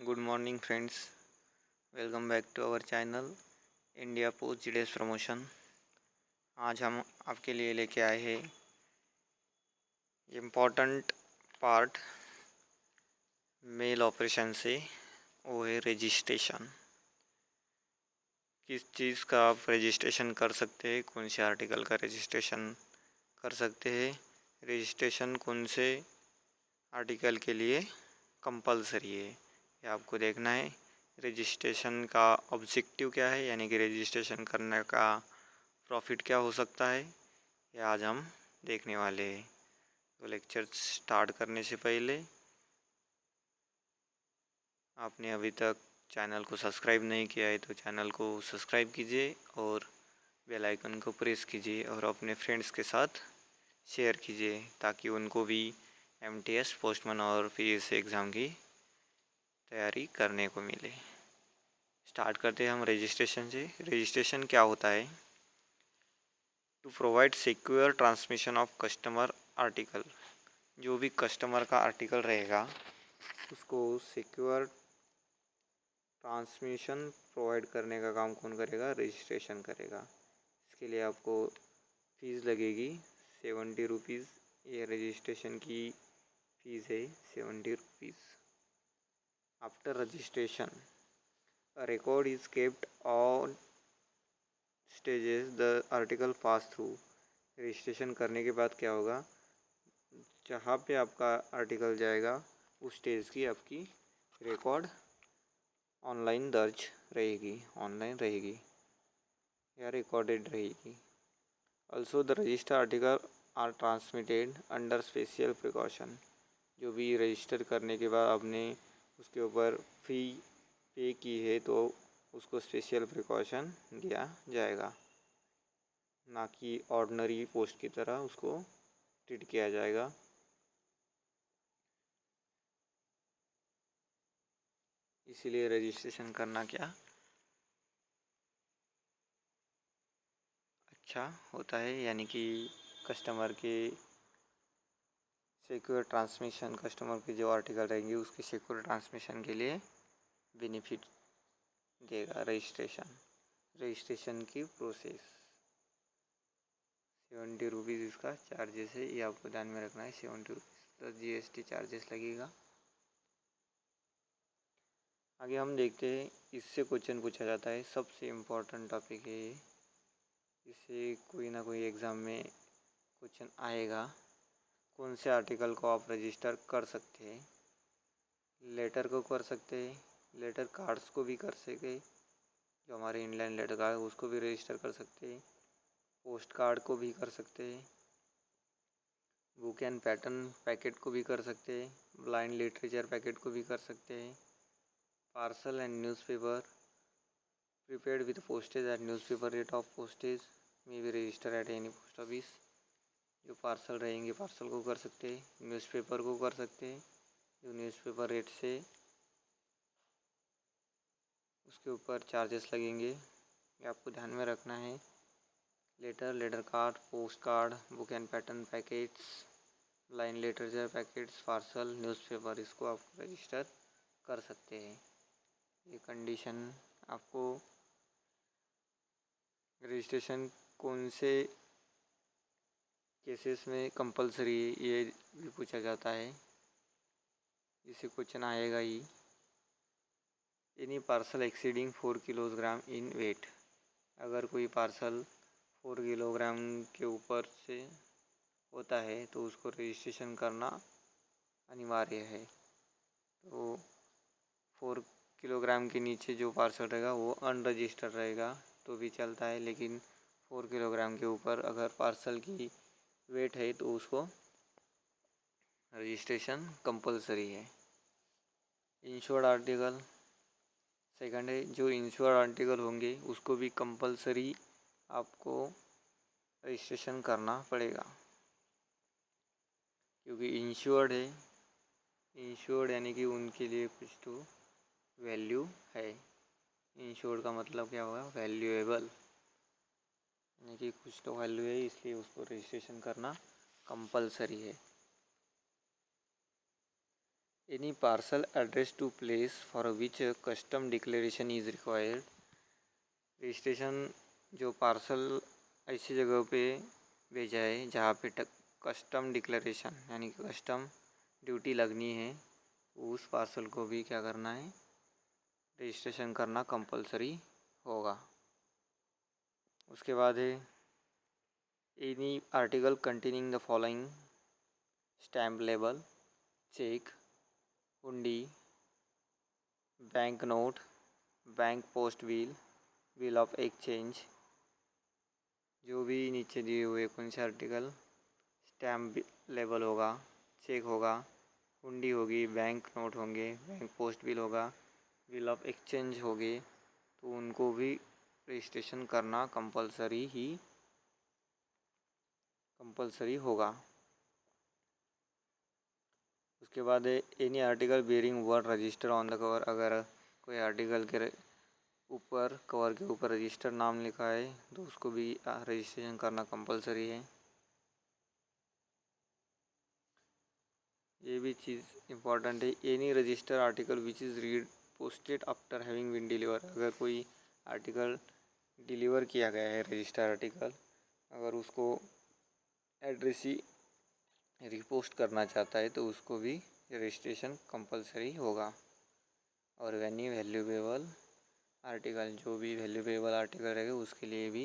Good morning friends, welcome back to our channel India post GDS promotion. आज हम आपके लिए लेके आए हैं इम्पॉर्टेंट पार्ट मेल ऑपरेशन से, वो है रजिस्ट्रेशन। किस चीज़ का आप रजिस्ट्रेशन कर सकते हैं, कौन से आर्टिकल का रजिस्ट्रेशन कर सकते हैं, रजिस्ट्रेशन कौन से आर्टिकल के लिए कंपलसरी है, ये आपको देखना है। रजिस्ट्रेशन का ऑब्जेक्टिव क्या है, यानी कि रजिस्ट्रेशन करने का प्रॉफिट क्या हो सकता है, ये आज हम देखने वाले हैं। तो लेक्चर स्टार्ट करने से पहले आपने अभी तक चैनल को सब्सक्राइब नहीं किया है तो चैनल को सब्सक्राइब कीजिए और बेल आइकन को प्रेस कीजिए और अपने फ्रेंड्स के साथ शेयर कीजिए ताकि उनको भी एमटीएस, पोस्टमैन और पीएससी एग्ज़ाम की तैयारी करने को मिले। स्टार्ट करते हैं हम रजिस्ट्रेशन से। रजिस्ट्रेशन क्या होता है? To provide secure transmission of customer article. जो भी कस्टमर का आर्टिकल रहेगा उसको सिक्योर ट्रांसमिशन प्रोवाइड करने का काम कौन करेगा? रजिस्ट्रेशन करेगा। इसके लिए आपको फ़ीस लगेगी 70 रुपीज़। ये रजिस्ट्रेशन की फ़ीस है 70 rupees. After registration a record is kept on stages the article pass through। Registration करने के बाद क्या होगा? जहाँ पे आपका आर्टिकल जाएगा उस स्टेज की आपकी रिकॉर्ड ऑनलाइन दर्ज रहेगी, ऑनलाइन रहेगी या रिकॉर्डेड रहेगी। Also the register article are transmitted under special precaution. जो भी रजिस्टर करने के बाद आपने उसके ऊपर फ़ी पे की है तो उसको स्पेशल प्रिकॉशन दिया जाएगा, ना कि ऑर्डिनरी पोस्ट की तरह उसको ट्रीट किया जाएगा। इसीलिए रजिस्ट्रेशन करना क्या अच्छा होता है, यानी कि कस्टमर के सिक्योर ट्रांसमिशन, कस्टमर के जो आर्टिकल रहेंगे उसके सिक्योर ट्रांसमिशन के लिए बेनिफिट देगा रजिस्ट्रेशन। रजिस्ट्रेशन की प्रोसेस 70 रुपीज़ इसका चार्जेस है, ये आपको ध्यान में रखना है। 70 रुपीज़ प्लस जीएसटी चार्जेस लगेगा। आगे हम देखते हैं, इससे क्वेश्चन पूछा जाता है, सबसे इम्पोर्टेंट टॉपिक है ये। इससे कोई ना कोई एग्ज़ाम में क्वेश्चन आएगा। कौन से आर्टिकल को आप रजिस्टर कर सकते हैं? लेटर को कर सकते हैं, लेटर कार्ड्स को भी कर सके, जो हमारे इनलाइन लेटर कार्ड है उसको भी रजिस्टर कर सकते हैं, पोस्ट कार्ड को भी कर सकते हैं, बुक एंड पैटर्न पैकेट को भी कर सकते हैं, ब्लाइंड लिटरेचर पैकेट को भी कर सकते हैं, parcel and newspaper prepaid with postage at newspaper rate of postage में भी register at any post office. जो पार्सल रहेंगे पार्सल को कर सकते हैं, न्यूज़पेपर को कर सकते हैं, जो न्यूज़पेपर रेट से उसके ऊपर चार्जेस लगेंगे, ये आपको ध्यान में रखना है। Letter, letter card, post card, book and pattern packets, line literature packets, parcel, newspaper, इसको आप रजिस्टर कर सकते हैं। ये कंडीशन आपको रजिस्ट्रेशन कौन से केसेस में कंपलसरी है ये भी पूछा जाता है, इसे क्वेश्चन आएगा ही। Any parcel exceeding 4 kilogram in weight. अगर कोई पार्सल 4 किलोग्राम के ऊपर से होता है तो उसको रजिस्ट्रेशन करना अनिवार्य है। तो 4 किलोग्राम के नीचे जो पार्सल रहेगा वो अनरजिस्टर्ड रहेगा तो भी चलता है, लेकिन 4 किलोग्राम के ऊपर अगर पार्सल की वेट है तो उसको रजिस्ट्रेशन कंपलसरी है। इंश्योर्ड आर्टिकल सेकंड है, जो इंश्योर्ड आर्टिकल होंगे उसको भी कंपलसरी आपको रजिस्ट्रेशन करना पड़ेगा, क्योंकि इंश्योर्ड है। इंश्योर्ड यानी कि उनके लिए कुछ तो वैल्यू है। इंश्योर्ड का मतलब क्या होगा? वैल्यूएबल, यानी कि कुछ तो वैल्यू है, इसलिए उसको रजिस्ट्रेशन करना कंपलसरी है। Any parcel address to place for which custom declaration is required. Registration जो पार्सल ऐसी जगह पे भेजा है जहाँ पे कस्टम डिक्लेरेशन यानी कि कस्टम ड्यूटी लगनी है, उस पार्सल को भी क्या करना है, रजिस्ट्रेशन करना कंपलसरी होगा। उसके बाद है any article containing the following stamp label, cheque, hundi, bank note, bank post bill, bill of exchange, जो भी नीचे दिए हुए कौन से आर्टिकल स्टैम्प लेबल होगा, चेक होगा, हुंडी होगी, बैंक नोट होंगे, बैंक पोस्ट बिल होगा, बिल ऑफ एक्सचेंज होगे, तो उनको भी रजिस्ट्रेशन करना कंपलसरी होगा। उसके बाद any article bearing word register on the cover, अगर कोई आर्टिकल के ऊपर कवर के ऊपर रजिस्टर नाम लिखा है तो उसको भी रजिस्ट्रेशन करना कंपलसरी है। ये भी चीज़ इम्पॉर्टेंट है। Any register article which is reposted after having been deliver, अगर कोई आर्टिकल डिलीवर किया गया है रजिस्टर आर्टिकल, अगर उसको एड्रेस ही रिपोस्ट करना चाहता है तो उसको भी रजिस्ट्रेशन कंपलसरी होगा। और एनी वैल्यूएबल आर्टिकल, जो भी वैल्यूएबल आर्टिकल रहेगा उसके लिए भी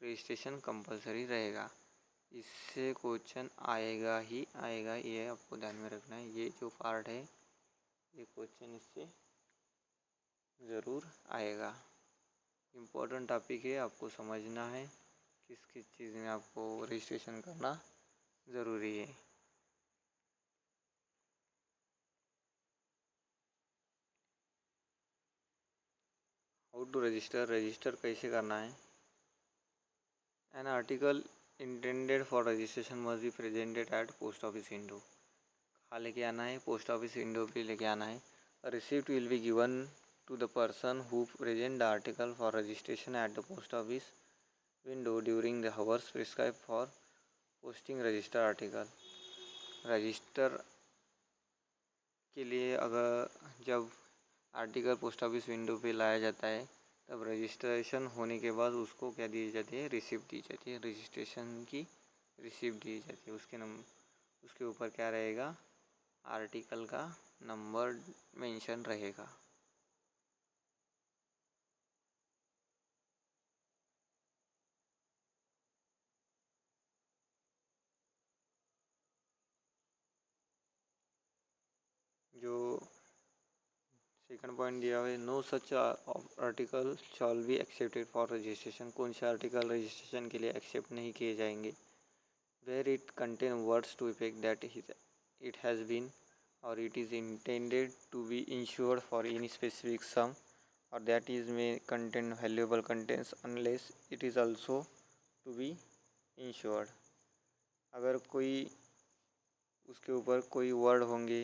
रजिस्ट्रेशन कंपलसरी रहेगा। इससे क्वेश्चन आएगा ही आएगा, ये आपको ध्यान में रखना है। ये जो पार्ट है ये क्वेश्चन इससे ज़रूर आएगा। इम्पोर्टेंट टॉपिक है, आपको समझना है किस किस चीज़ में आपको रजिस्ट्रेशन करना ज़रूरी है। हाउ टू रजिस्टर कैसे करना है। An article intended for registration must be presented at post office window, कहाँ लेके आना है, पोस्ट ऑफिस विंडो पे लेके आना है। A receipt will be given to the person who present the article for registration at the post office window during the hours prescribe for posting register article. Register के लिए अगर जब article post office window पे लाया जाता है तब registration होने के बाद उसको क्या दी जाती है, रिसिप्ट दी जाती है, रजिस्ट्रेशन की रिसिप्ट दी जाती है। उसके ऊपर क्या रहेगा, आर्टिकल का नंबर मेंशन रहेगा। जो सेकंड पॉइंट दिया हुआ है, no such article shall be accepted for registration, कौन से आर्टिकल रजिस्ट्रेशन के लिए एक्सेप्ट नहीं किए जाएंगे। Where it contain words to effect that it has been or it is intended to be insured for any specific sum or that is में contain valuable contents unless it is also to be insured. अगर कोई उसके ऊपर कोई word होंगे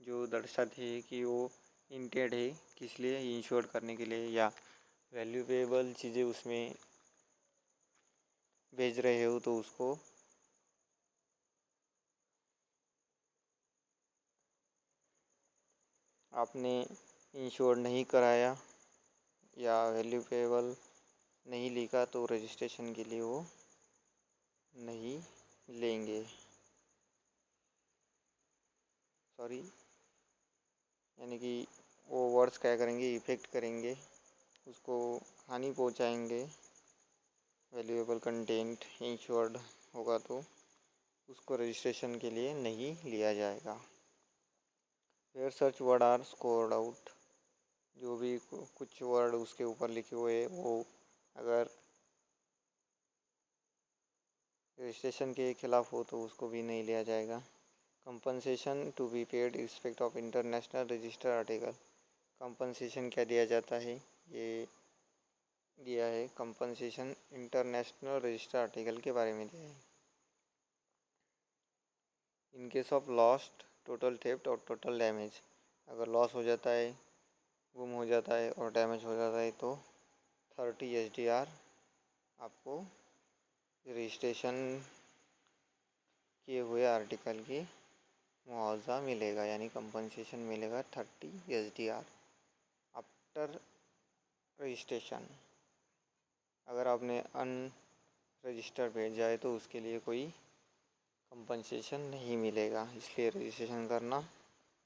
जो दर्शाते हैं कि वो इंटेंड है किस लिए, इंश्योर करने के लिए, या वैल्यूएबल चीज़ें उसमें भेज रहे हो तो उसको आपने इंश्योर नहीं कराया या वैल्यूएबल नहीं लिखा तो रजिस्ट्रेशन के लिए वो नहीं लेंगे। सॉरी, यानी कि वो वर्ड्स क्या करेंगे, इफ़ेक्ट करेंगे, उसको हानि पहुंचाएंगे। वैल्यूएबल कंटेंट इंश्योर्ड होगा तो उसको रजिस्ट्रेशन के लिए नहीं लिया जाएगा। Where such word are scored out, जो भी कुछ वर्ड उसके ऊपर लिखे हुए वो अगर रजिस्ट्रेशन के खिलाफ हो तो उसको भी नहीं लिया जाएगा। Compensation to be paid respect of international register article, compensation क्या दिया जाता है, ये दिया है कंपनसेशन इंटरनेशनल रजिस्टर आर्टिकल के बारे में दिया है। In case of lost, total theft और टोटल डैमेज, अगर लॉस हो जाता है, गुम हो जाता है और डैमेज हो जाता है तो 30 SDR आपको रजिस्ट्रेशन किए हुए आर्टिकल की मुआवजा मिलेगा, यानी कंपनसेशन मिलेगा 30 SDR आफ्टर रजिस्ट्रेशन। अगर आपने अनरजिस्टर भेजा है तो उसके लिए कोई कंपनसेशन नहीं मिलेगा, इसलिए रजिस्ट्रेशन करना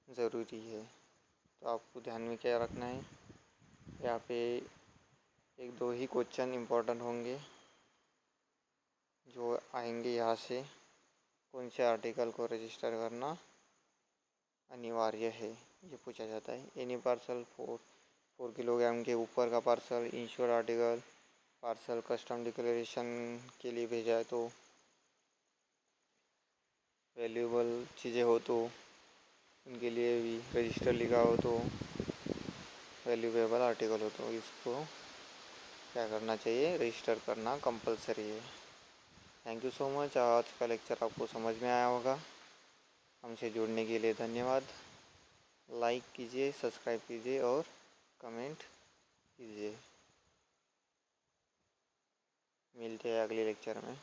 ज़रूरी है। तो आपको ध्यान में क्या रखना है, यहाँ पे एक दो ही क्वेश्चन इम्पोर्टेंट होंगे जो आएंगे यहाँ से। कौन से आर्टिकल को रजिस्टर करना अनिवार्य है, ये पूछा जाता है। एनी पार्सल 4 किलोग्राम के ऊपर का parcel, ensure article, parcel custom declaration के लिए भेजा है तो, वैल्यूएबल चीज़ें हो तो उनके लिए भी रजिस्टर लिखा हो तो, वैल्यूएबल आर्टिकल हो तो इसको क्या करना चाहिए, रजिस्टर करना कंपलसरी है। Thank you so much. आज का लेक्चर आपको समझ में आया होगा। हमसे जुड़ने के लिए धन्यवाद। लाइक कीजिए, सब्सक्राइब कीजिए और कमेंट कीजिए। मिलते हैं अगले लेक्चर में।